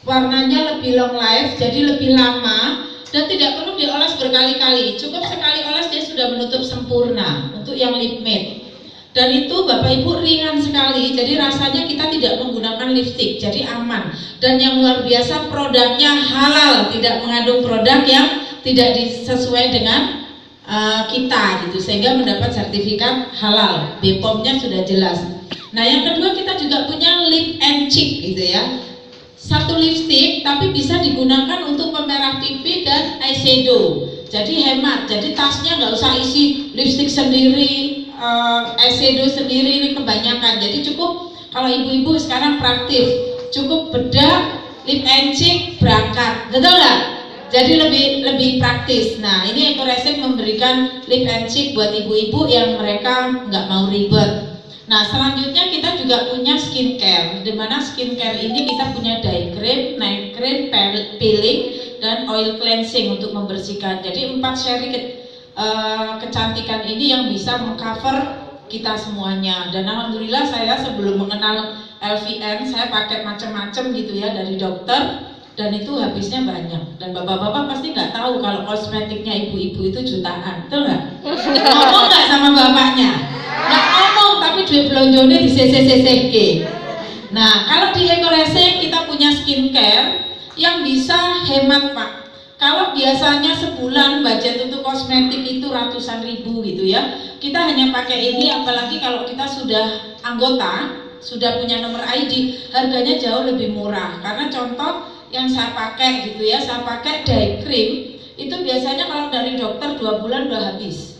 warnanya lebih long life, jadi lebih lama dan tidak perlu dioles berkali-kali. Cukup sekali oles dia sudah menutup sempurna untuk yang lip matte. Dan itu Bapak Ibu ringan sekali, jadi rasanya kita tidak menggunakan lipstick, jadi aman. Dan yang luar biasa produknya halal, tidak mengandung produk yang tidak sesuai dengan kita gitu, sehingga mendapat sertifikat halal. BPOM-nya sudah jelas. Nah yang kedua kita juga punya lip and cheek gitu ya. Satu lipstick tapi bisa digunakan untuk pemerah pipi dan eyeshadow. Jadi hemat, jadi tasnya nggak usah isi lipstick sendiri, eyeshadow sendiri, ini kebanyakan. Jadi cukup kalau ibu-ibu sekarang praktis, cukup bedak, lip and cheek, berangkat, betul nggak? Jadi lebih praktis. Nah ini EcoResin memberikan lip and cheek buat ibu-ibu yang mereka nggak mau ribet. Nah selanjutnya kita juga punya skincare, dimana skincare ini kita punya day cream, night cream, peeling, dan oil cleansing untuk membersihkan. Jadi 4 seri kecantikan ini yang bisa mengcover kita semuanya. Dan alhamdulillah saya sebelum mengenal LVN saya pakai macam-macam gitu ya dari dokter, dan itu habisnya banyak. Dan bapak-bapak pasti nggak tahu kalau kosmetiknya ibu-ibu itu jutaan, betul nggak? Ngomong nggak sama bapaknya? Nggak ngomong, tapi duit belonjone di CCCCG. Nah kalau di EcoResin kita punya skincare yang bisa hemat Pak. Kalau biasanya sebulan budget untuk kosmetik itu ratusan ribu gitu ya, kita hanya pakai ini. Apalagi kalau kita sudah anggota, sudah punya nomor ID, harganya jauh lebih murah. Karena contoh yang saya pakai gitu ya, saya pakai day cream itu biasanya kalau dari dokter 2 bulan udah habis.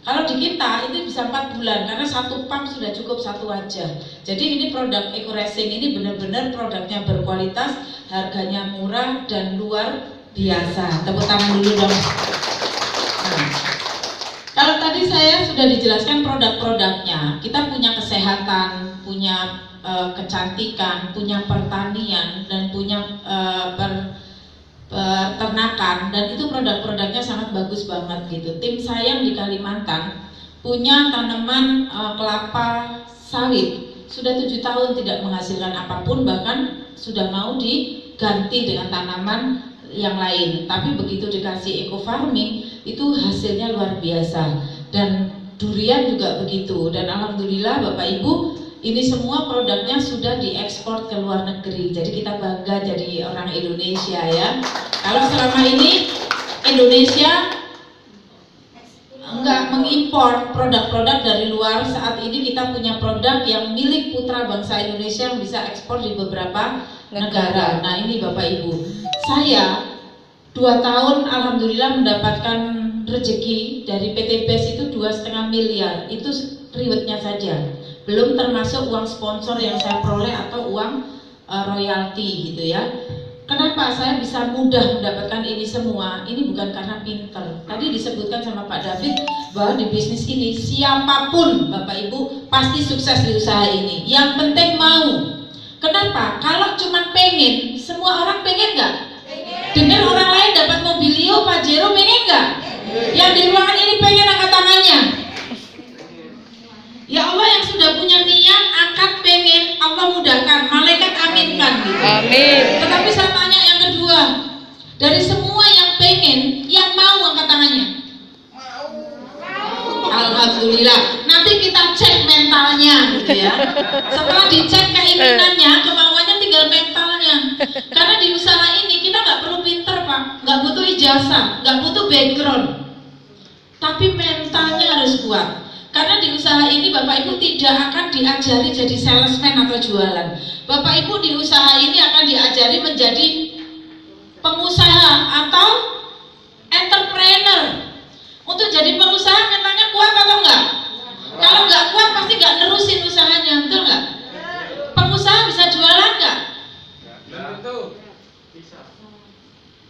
Kalau di kita itu bisa 4 bulan karena satu pump sudah cukup satu wajah. Jadi ini produk EcoResin ini benar-benar produknya berkualitas, harganya murah dan luar biasa. Tepuk tangan dulu dong. Nah, kalau tadi saya sudah dijelaskan produk-produknya, kita punya kesehatan, punya kecantikan, punya pertanian, dan punya peternakan, dan itu produk-produknya sangat bagus banget gitu. Tim saya di Kalimantan punya tanaman kelapa sawit, sudah 7 tahun tidak menghasilkan apapun, bahkan sudah mau diganti dengan tanaman yang lain. Tapi begitu dikasih eco farming itu hasilnya luar biasa. Dan durian juga begitu. Dan alhamdulillah Bapak Ibu, ini semua produknya sudah diekspor ke luar negeri. Jadi kita bangga jadi orang Indonesia ya. Kalau selama ini Indonesia enggak mengimpor produk-produk dari luar, saat ini kita punya produk yang milik putra bangsa Indonesia yang bisa ekspor di beberapa negara. Nah ini Bapak Ibu, saya 2 tahun alhamdulillah mendapatkan rezeki dari PT BES itu 2,5 miliar. Itu riwetnya saja, belum termasuk uang sponsor yang saya peroleh atau uang royalti gitu ya. Kenapa saya bisa mudah mendapatkan ini semua? Ini bukan karena pinter. Tadi disebutkan sama Pak David bahwa di bisnis ini siapapun Bapak Ibu pasti sukses di usaha ini. Yang penting mau. Kenapa? Kalau cuma pengen, semua orang pengen nggak? Dengan orang lain dapat mobilio, Pajero pengen nggak? Yang di ruangan ini pengen, angkat tangannya. Ya Allah, yang sudah punya niat angkat pengen, Allah mudahkan, malaikat aminkan gitu. Amin. Tetapi saya tanya yang kedua, dari semua yang pengen, yang mau angkat tangannya? Alhamdulillah. Nanti kita cek mentalnya gitu ya. Setelah dicek keinginannya, kemauannya, tinggal mentalnya. Karena di usaha ini kita nggak perlu pinter Pak, nggak butuh ijazah, nggak butuh background, tapi mentalnya harus kuat. Karena di usaha ini Bapak Ibu tidak akan diajari jadi salesman atau jualan. Bapak Ibu di usaha ini akan diajari menjadi pengusaha atau entrepreneur. Untuk jadi pengusaha mentalnya kuat atau enggak? Kalau nggak kuat pasti nggak nerusin usahanya, betul nggak? Pengusaha bisa jualan nggak?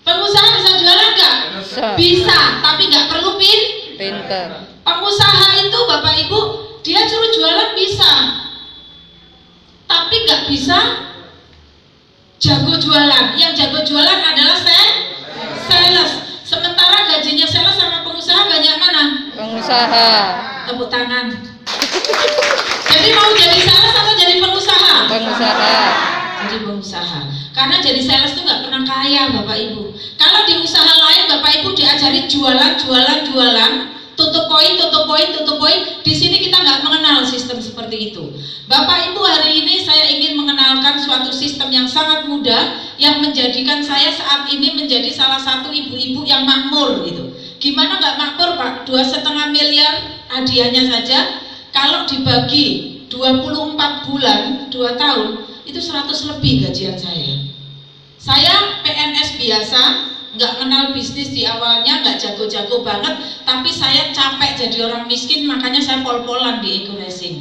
Pengusaha bisa jualan nggak? Bisa, tapi nggak perlu pinter. Pengusaha itu Bapak Ibu, dia suruh jualan bisa, tapi nggak bisa jago jualan. Yang jago jualan adalah sales. Sementara gajinya sales sama pengusaha banyak mana? Pengusaha. Tepuk tangan. Jadi mau jadi sales atau jadi pengusaha? Pengusaha. Jadi pengusaha. Karena jadi sales tuh nggak pernah kaya Bapak Ibu. Kalau di usaha lain Bapak Ibu diajari jualan, tutup poin. Di sini kita nggak mengenal sistem seperti itu. Bapak Ibu, hari ini saya ingin mengenalkan suatu sistem yang sangat mudah yang menjadikan saya saat ini menjadi salah satu ibu-ibu yang makmur gitu. Gimana nggak makmur Pak? 2,5 miliar hadiahnya saja. Kalau dibagi 24 bulan, 2 tahun, itu 100 lebih gajian saya. Saya PNS biasa, nggak kenal bisnis di awalnya, nggak jago-jago banget, tapi saya capek jadi orang miskin, makanya saya pol-polan di Ego Racing.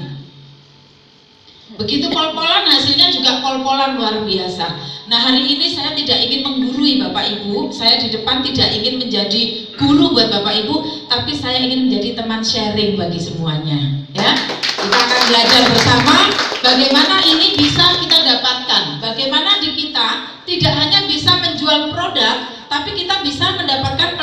Begitu pol-polan, hasilnya juga pol-polan luar biasa. Nah, hari ini saya tidak ingin menggurui Bapak Ibu, saya di depan tidak ingin menjadi guru buat Bapak Ibu, tapi saya ingin menjadi teman sharing bagi semuanya. Ya, kita akan belajar bersama bagaimana ini bisa kita dapatkan, bagaimana di kita tidak hanya bisa menjual produk, tapi kita bisa mendapatkan